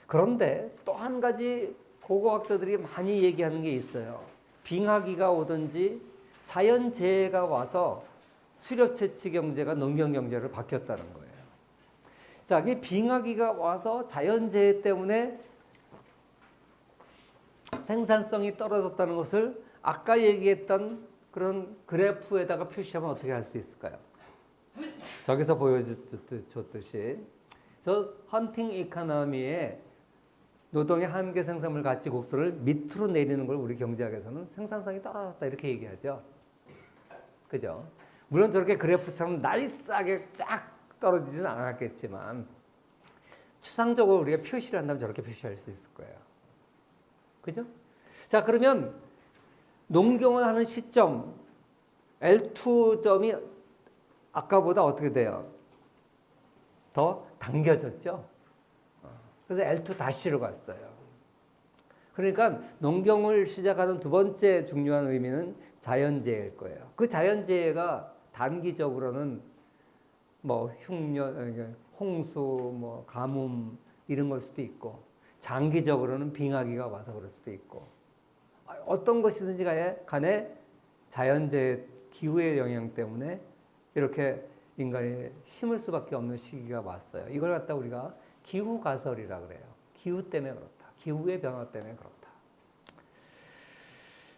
그런데 또 한 가지 고고학자들이 많이 얘기하는 게 있어요. 빙하기가 오든지 자연재해가 와서 수렵채취 경제가 농경 경제로 바뀌었다는 거예요. 자, 이 빙하기가 와서 자연재해 때문에 생산성이 떨어졌다는 것을 아까 얘기했던 그런 그래프에다가 표시하면 어떻게 할 수 있을까요? 저기서 보여줬듯이 저 헌팅 이코노미의 노동의 한계 생산물 가치 곡선을 밑으로 내리는 걸 우리 경제학에서는 생산성이 떨어졌다 이렇게 얘기하죠. 그죠? 물론 저렇게 그래프처럼 나이스하게 쫙 떨어지지는 않았겠지만 추상적으로 우리가 표시를 한다면 저렇게 표시할 수 있을 거예요. 그죠? 자, 그러면 농경을 하는 시점 L2점이 아까보다 어떻게 돼요? 더 당겨졌죠? 그래서 L2 다시로 갔어요. 그러니까 농경을 시작하는 두 번째 중요한 의미는 자연재해일 거예요. 그 자연재해가 단기적으로는 뭐 흉년, 홍수, 뭐 가뭄 이런 걸 수도 있고 장기적으로는 빙하기가 와서 그럴 수도 있고 어떤 것이든지 간에 자연재해, 기후의 영향 때문에 이렇게 인간이 심을 수밖에 없는 시기가 왔어요. 이걸 갖다 우리가 기후 가설이라 그래요. 기후 때문에 그렇다. 기후의 변화 때문에 그렇다.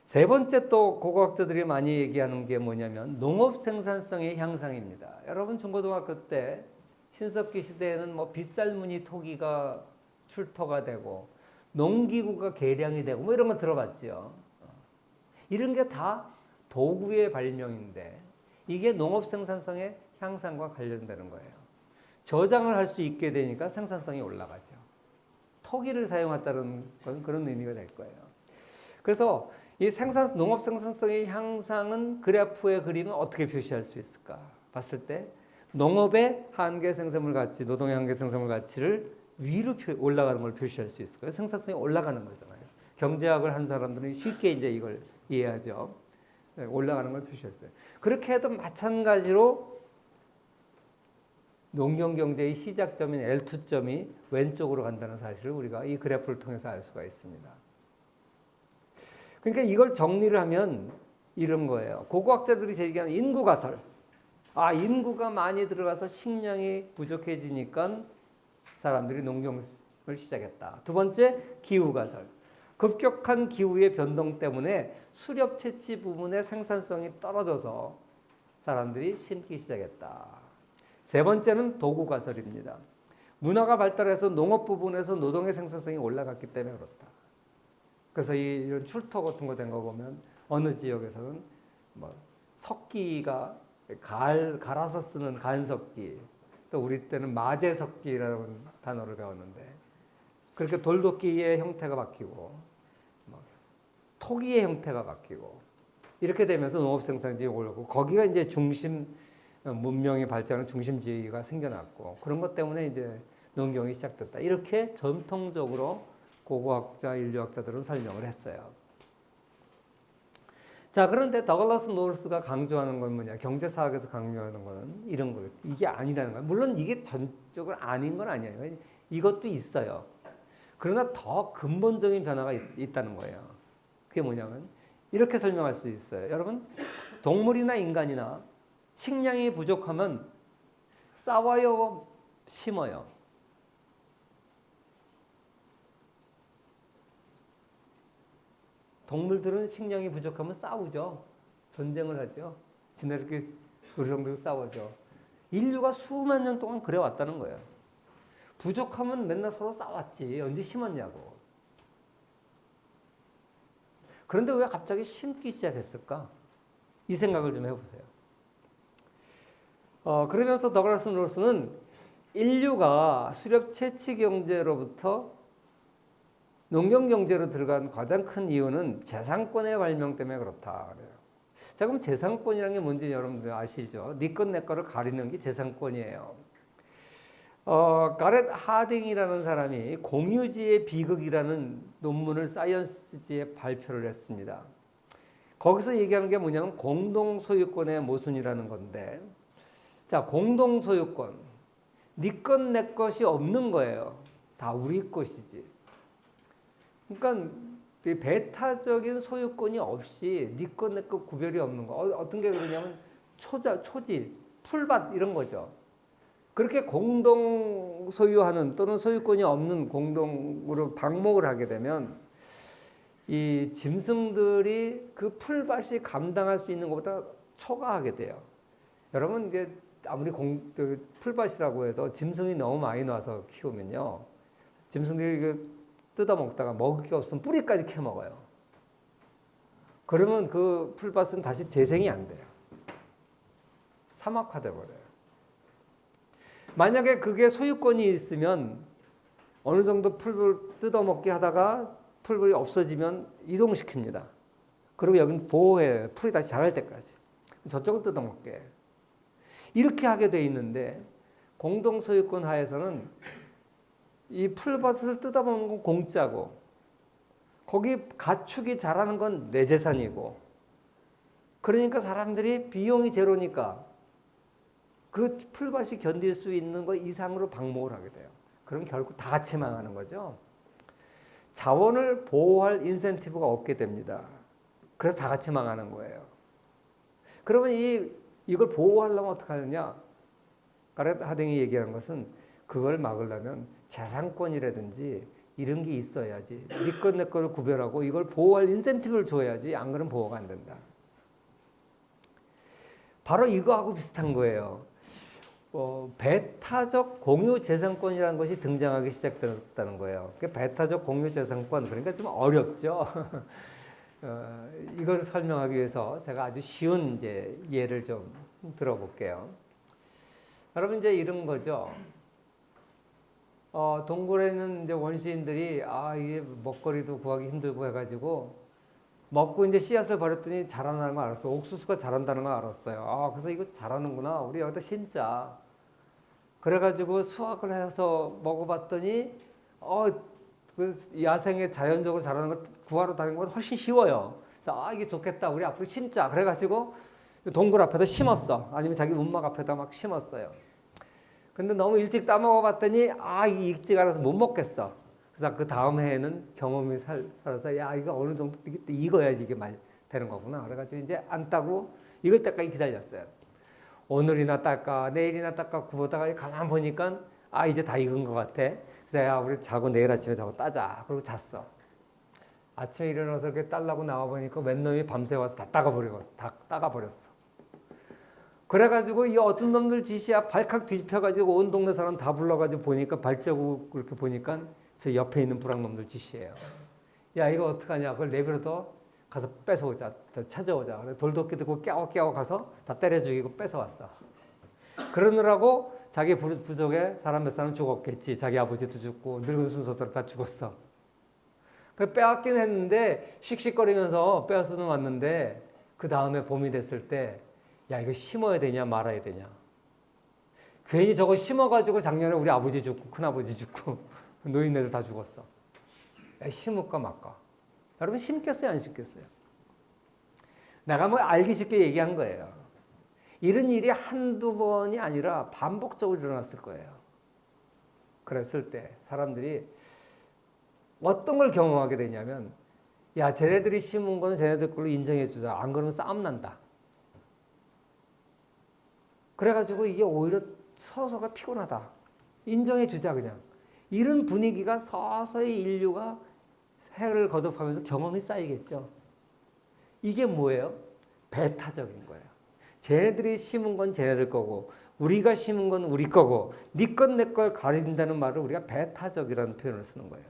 세 번째 또 고고학자들이 많이 얘기하는 게 뭐냐면 농업 생산성의 향상입니다. 여러분 중고등학교 때 신석기 시대에는 뭐 빗살무늬 토기가 출토가 되고 농기구가 개량이 되고 뭐 이런 거 들어봤죠. 이런 게 다 도구의 발명인데 이게 농업 생산성의 향상과 관련되는 거예요. 저장을 할 수 있게 되니까 생산성이 올라가죠. 토기를 사용했다는 건 그런 의미가 될 거예요. 그래서 이 농업 생산성의 향상은 그래프의 그림은 어떻게 표시할 수 있을까? 봤을 때 농업의 한계 생산물 가치, 노동의 한계 생산물 가치를 위로 올라가는 걸 표시할 수 있을 거예요. 생산성이 올라가는 거잖아요. 경제학을 한 사람들은 쉽게 이제 이걸 이해하죠. 올라가는 걸 표시했어요. 그렇게 해도 마찬가지로 농경 경제의 시작점인 L2점이 왼쪽으로 간다는 사실을 우리가 이 그래프를 통해서 알 수가 있습니다. 그러니까 이걸 정리를 하면 이런 거예요. 고고학자들이 제기하는 인구 가설. 인구가 많이 들어가서 식량이 부족해지니까 사람들이 농경을 시작했다. 두 번째, 기후 가설. 급격한 기후의 변동 때문에 수렵 채취 부분의 생산성이 떨어져서 사람들이 심기 시작했다. 세 번째는 도구 가설입니다. 문화가 발달해서 농업 부분에서 노동의 생산성이 올라갔기 때문에 그렇다. 그래서 이런 출토 같은 거 된 거 보면 어느 지역에서는 뭐 석기가 갈아서 쓰는 간석기, 또 우리 때는 마제석기라는 단어를 배웠는데 그렇게 돌도끼의 형태가 바뀌고 토기의 형태가 바뀌고 이렇게 되면서 농업 생산량이 오르고 거기가 이제 중심 문명의 발전의 중심지가 생겨났고 그런 것 때문에 이제 농경이 시작됐다. 이렇게 전통적으로 고고학자, 인류학자들은 설명을 했어요. 자, 그런데 더글라스 노르스가 강조하는 건 뭐냐? 경제사학에서 강조하는 거는 이런 거예요. 이게 아니라는 거예요. 물론 이게 전적으로 아닌 건 아니에요. 이것도 있어요. 그러나 더 근본적인 변화가 있다는 거예요. 그게 뭐냐면 이렇게 설명할 수 있어요. 여러분, 동물이나 인간이나 식량이 부족하면 싸워요, 심어요? 동물들은 식량이 부족하면 싸우죠. 전쟁을 하죠. 지네들끼리 의성들이 싸우죠. 인류가 수만 년 동안 그래 왔다는 거예요. 부족하면 맨날 서로 싸웠지. 언제 심었냐고. 그런데 왜 갑자기 심기 시작했을까? 이 생각을 좀 해보세요. 그러면서 더글라스 노르스는 인류가 수렵 채취 경제로부터 농경 경제로 들어간 가장 큰 이유는 재산권의 발명 때문에 그렇다 그래요. 자, 그럼 재산권이라는 게 뭔지 여러분들 아시죠? 네 것 내 거를 가리는 게 재산권이에요. 가렛 하딩이라는 사람이 공유지의 비극이라는 논문을 사이언스지에 발표를 했습니다. 거기서 얘기하는 게 뭐냐면 공동소유권의 모순이라는 건데, 자, 공동소유권, 네 것 내 것이 없는 거예요. 다 우리 것이지. 그러니까 이 배타적인 소유권이 없이 네 것 내 것 구별이 없는 거. 어떤 게 그러냐면 초지, 풀밭 이런 거죠. 그렇게 공동 소유하는 또는 소유권이 없는 공동으로 방목을 하게 되면 이 짐승들이 그 풀밭이 감당할 수 있는 것보다 초과하게 돼요. 여러분 이게 아무리 풀밭이라고 해도 짐승이 너무 많이 나와서 키우면요, 짐승들이 뜯어 먹다가 먹을 게 없으면 뿌리까지 캐 먹어요. 그러면 그 풀밭은 다시 재생이 안 돼요. 사막화돼 버려요. 만약에 그게 소유권이 있으면 어느 정도 풀을 뜯어 먹게 하다가 풀이 없어지면 이동시킵니다. 그리고 여기는 보호해, 풀이 다시 자랄 때까지. 저쪽을 뜯어 먹게. 이렇게 하게 돼 있는데 공동 소유권 하에서는 이 풀밭을 뜯어먹는 건 공짜고 거기 가축이 자라는 건 내 재산이고, 그러니까 사람들이 비용이 제로니까 그 풀밭이 견딜 수 있는 것 이상으로 방목을 하게 돼요. 그럼 결국 다 같이 망하는 거죠. 자원을 보호할 인센티브가 없게 됩니다. 그래서 다 같이 망하는 거예요. 그러면 이걸 보호하려면 어떻게 하느냐? 가렛 하딩이 얘기하는 것은 그걸 막으려면 재산권이라든지 이런 게 있어야지. 네 것 내 것을 구별하고 이걸 보호할 인센티브를 줘야지. 안 그러면 보호가 안 된다. 바로 이거하고 비슷한 거예요. 배타적 공유 재산권이라는 것이 등장하기 시작됐다는 거예요. 배타적 공유 재산권, 그러니까 좀 어렵죠. 이것을 설명하기 위해서 제가 아주 쉬운 이제 예를 좀 들어볼게요. 여러분 이제 이런 거죠. 동굴에 있는 이제 원시인들이 이게 먹거리도 구하기 힘들고 해가지고 먹고 이제 씨앗을 버렸더니 자라나는 걸 알았어. 옥수수가 자란다는 걸 알았어요. 그래서 이거 자라는구나. 우리 여기다 심자. 그래가지고 수확을 해서 먹어봤더니 그 야생에 자연적으로 자라는 걸 구하러 다니는 것보다 훨씬 쉬워요. 그래서 이게 좋겠다. 우리 앞으로 심자. 그래가지고 동굴 앞에다 심었어. 아니면 자기 움막 앞에다 막 심었어요. 근데 너무 일찍 따먹어봤더니 이 익지가 않아서 못 먹겠어. 그래서 그 다음 해에는 경험이 살아서 이거 어느 정도 익어야지 이게 말 되는 거구나. 그래가지고 이제 안 따고 익을 때까지 기다렸어요. 오늘이나 딸까 내일이나 딸까 구보다가 가만 보니까 이제 다 익은 것 같아. 그래서 우리 자고 내일 아침에 자고 따자. 그리고 잤어. 아침에 일어나서 이렇게 딸라고 나와 보니까 웬 놈이 밤새 와서 다 따가버렸어. 그래가지고 이 어떤 놈들 짓이야. 발칵 뒤집혀가지고 온 동네 사람 다 불러가지고 보니까 발자국 그렇게 보니까 저 옆에 있는 부락놈들 짓이에요. 이거 어떡하냐. 그걸 내버려둬. 가서 뺏어오자. 찾아오자. 그래 돌도끼 들고 깨워 가서 다 때려 죽이고 뺏어왔어. 그러느라고 자기 부족에 사람 몇 사람 죽었겠지. 자기 아버지도 죽고 늙은 순서대로 다 죽었어. 그 빼앗긴 했는데 씩씩거리면서 빼앗으러 왔는데 그 다음에 봄이 됐을 때 이거 심어야 되냐 말아야 되냐. 괜히 저거 심어가지고 작년에 우리 아버지 죽고 큰아버지 죽고 노인네들 다 죽었어. 심을까 말까. 여러분 심겠어요 안 심겠어요? 내가 뭐 알기 쉽게 얘기한 거예요. 이런 일이 한두 번이 아니라 반복적으로 일어났을 거예요. 그랬을 때 사람들이 어떤 걸 경험하게 되냐면 쟤네들이 심은 건 쟤네들 걸로 인정해 주자. 안 그러면 싸움 난다. 그래가지고 이게 오히려 서서가 피곤하다. 인정해 주자 그냥. 이런 분위기가 서서히 인류가 해를 거듭하면서 경험이 쌓이겠죠. 이게 뭐예요? 배타적인 거예요. 쟤네들이 심은 건 쟤네들 거고 우리가 심은 건 우리 거고 네 것 내 걸 가린다는 말을 우리가 배타적이라는 표현을 쓰는 거예요.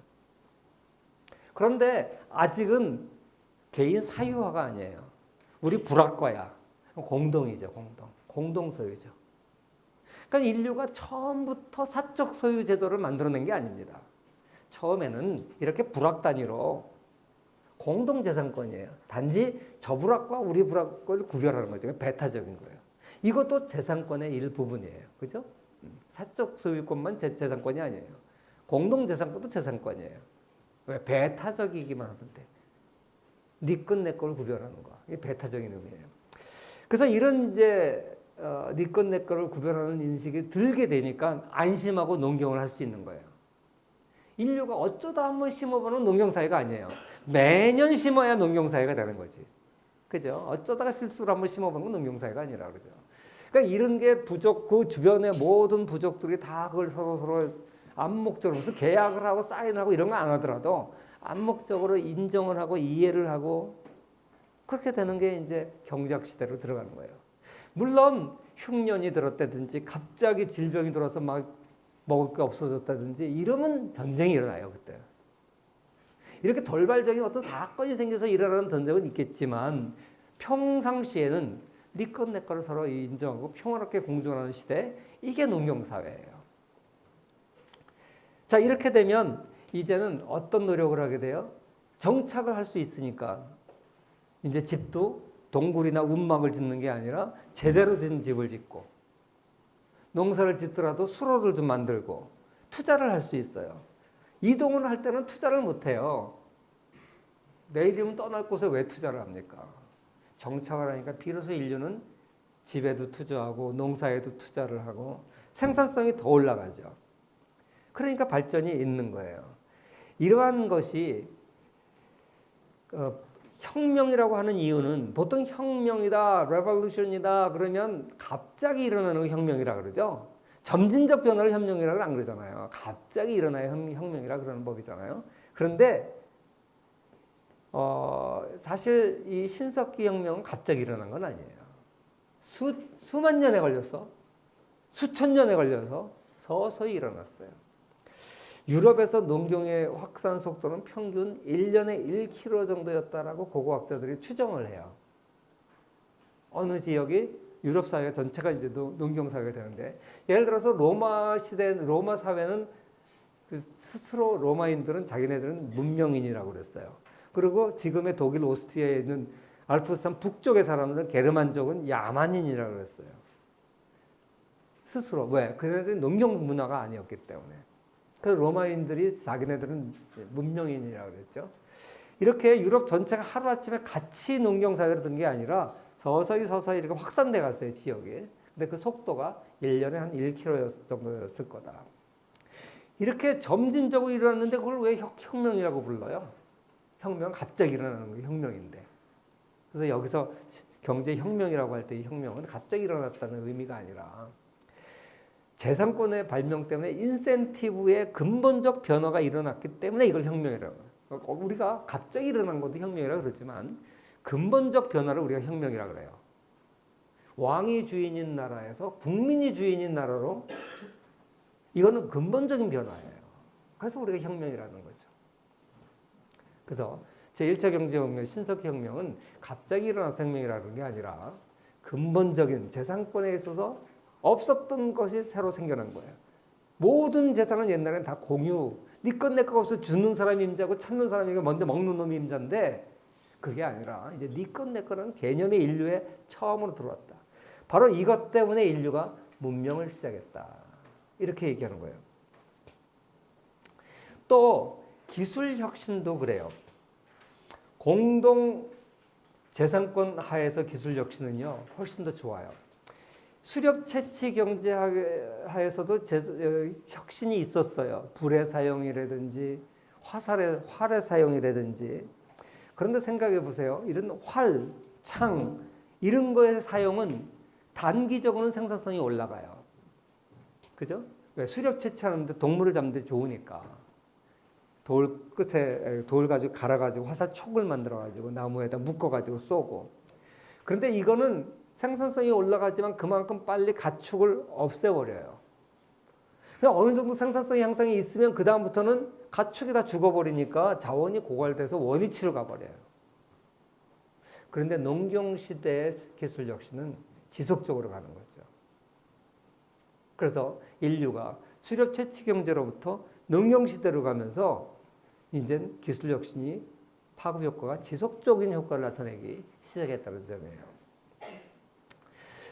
그런데 아직은 개인 사유화가 아니에요. 우리 불악과야. 공동이죠. 공동 소유죠. 그러니까 인류가 처음부터 사적 소유 제도를 만들어낸 게 아닙니다. 처음에는 이렇게 불악 단위로 공동재산권이에요. 단지 저 불악과 우리 불악을 구별하는 거죠. 배타적인 거예요. 이것도 재산권의 일부분이에요. 그죠? 사적 소유권만 재산권이 아니에요. 공동재산권도 재산권이에요. 왜? 배타적이기만 하면 돼. 네 것 내 걸 구별하는 거. 이게 배타적인 의미예요. 그래서 이런 이제 네 것 내 거를 구별하는 인식이 들게 되니까 안심하고 농경을 할 수 있는 거예요. 인류가 어쩌다 한번 심어보는 농경사회가 아니에요. 매년 심어야 농경사회가 되는 거지. 그죠? 어쩌다가 실수로 한번 심어보는 건 농경사회가 아니라 그러죠. 그러니까 이런 게 부족, 그 주변의 모든 부족들이 다 그걸 서로 암묵적으로 무슨 계약을 하고 사인하고 이런 거 안 하더라도 암묵적으로 인정을 하고 이해를 하고 그렇게 되는 게 이제 경제학 시대로 들어가는 거예요. 물론 흉년이 들었다든지 갑자기 질병이 들어서 막 먹을 게 없어졌다든지 이러면 전쟁이 일어나요, 그때. 이렇게 돌발적인 어떤 사건이 생겨서 일어나는 전쟁은 있겠지만 평상시에는 네 것 내 거를 서로 인정하고 평화롭게 공존하는 시대, 이게 농경사회예요. 자, 이렇게 되면 이제는 어떤 노력을 하게 돼요? 정착을 할 수 있으니까 이제 집도 동굴이나 운막을 짓는 게 아니라 제대로 된 집을 짓고 농사를 짓더라도 수로를 좀 만들고 투자를 할 수 있어요. 이동을 할 때는 투자를 못 해요. 내일이면 떠날 곳에 왜 투자를 합니까? 정착을 하니까 비로소 인류는 집에도 투자하고 농사에도 투자를 하고 생산성이 더 올라가죠. 그러니까 발전이 있는 거예요. 이러한 것이 혁명이라고 하는 이유는 보통 혁명이다, 레볼루션이다 그러면 갑자기 일어나는 혁명이라 그러죠. 점진적 변화를 혁명이라고 안 그러잖아요. 갑자기 일어나야 혁명이라 그러는 법이잖아요. 그런데 사실 이 신석기 혁명은 갑자기 일어난 건 아니에요. 수만 년에 걸렸어. 수천 년에 걸려서 서서히 일어났어요. 유럽에서 농경의 확산 속도는 평균 1년에 1km 정도였다라고 고고학자들이 추정을 해요. 어느 지역이 유럽 사회 전체가 이제 농경 사회가 되는데, 예를 들어서 로마 시대, 로마 사회는 스스로 로마인들은 자기네들은 문명인이라고 그랬어요. 그리고 지금의 독일, 오스트리아에 있는 알프스산 북쪽의 사람들은 게르만족은 야만인이라고 그랬어요. 스스로. 왜? 그네들이 농경 문화가 아니었기 때문에. 그래서 로마인들이 자기네들은 문명인이라고 그랬죠. 이렇게 유럽 전체가 하루아침에 같이 농경사회로 든 게 아니라 서서히 이렇게 확산돼 갔어요, 지역이. 근데 그 속도가 1년에 한 1km 정도였을 거다. 이렇게 점진적으로 일어났는데 그걸 왜 혁명이라고 불러요? 혁명은 갑자기 일어나는 거예요, 혁명인데. 그래서 여기서 경제혁명이라고 할 때 이 혁명은 갑자기 일어났다는 의미가 아니라 재산권의 발명 때문에 인센티브의 근본적 변화가 일어났기 때문에 이걸 혁명이라고 해요. 우리가 갑자기 일어난 것도 혁명이라고 그러지만 근본적 변화를 우리가 혁명이라고 그래요. 왕이 주인인 나라에서 국민이 주인인 나라로, 이거는 근본적인 변화예요. 그래서 우리가 혁명이라는 거죠. 그래서 제1차 경제혁명, 신석혁명은 갑자기 일어나서 혁명이라는 게 아니라 근본적인 재산권에 있어서 없었던 것이 새로 생겨난 거예요. 모든 재산은 옛날에는 다 공유, 네 것 내 것 없어 주는 사람이 임자고 찾는 사람이 먼저 먹는 놈이 임자인데, 그게 아니라 이제 네 것 내 거라는 개념이 인류에 처음으로 들어왔다. 바로 이것 때문에 인류가 문명을 시작했다. 이렇게 얘기하는 거예요. 또 기술 혁신도 그래요. 공동 재산권 하에서 기술 혁신은요, 훨씬 더 좋아요. 수렵 채취 경제 하에서도 혁신이 있었어요. 불의 사용이라든지 활의 사용이라든지. 그런데 생각해 보세요. 이런 활, 창 이런 거의 사용은 단기적으로는 생산성이 올라가요. 그죠? 왜? 수렵 채취하는데 동물을 잡는 데 좋으니까. 돌 끝에 돌 가지고 갈아가지고 화살 촉을 만들어가지고 나무에다 묶어가지고 쏘고. 그런데 이거는 생산성이 올라가지만 그만큼 빨리 가축을 없애버려요. 그냥 어느 정도 생산성이 향상이 있으면 그 다음부터는 가축이 다 죽어버리니까 자원이 고갈돼서 원위치로 가버려요. 그런데 농경시대의 기술 혁신은 지속적으로 가는 거죠. 그래서 인류가 수렵 채취 경제로부터 농경시대로 가면서 이제 기술 혁신이 파급 효과가 지속적인 효과를 나타내기 시작했다는 점이에요.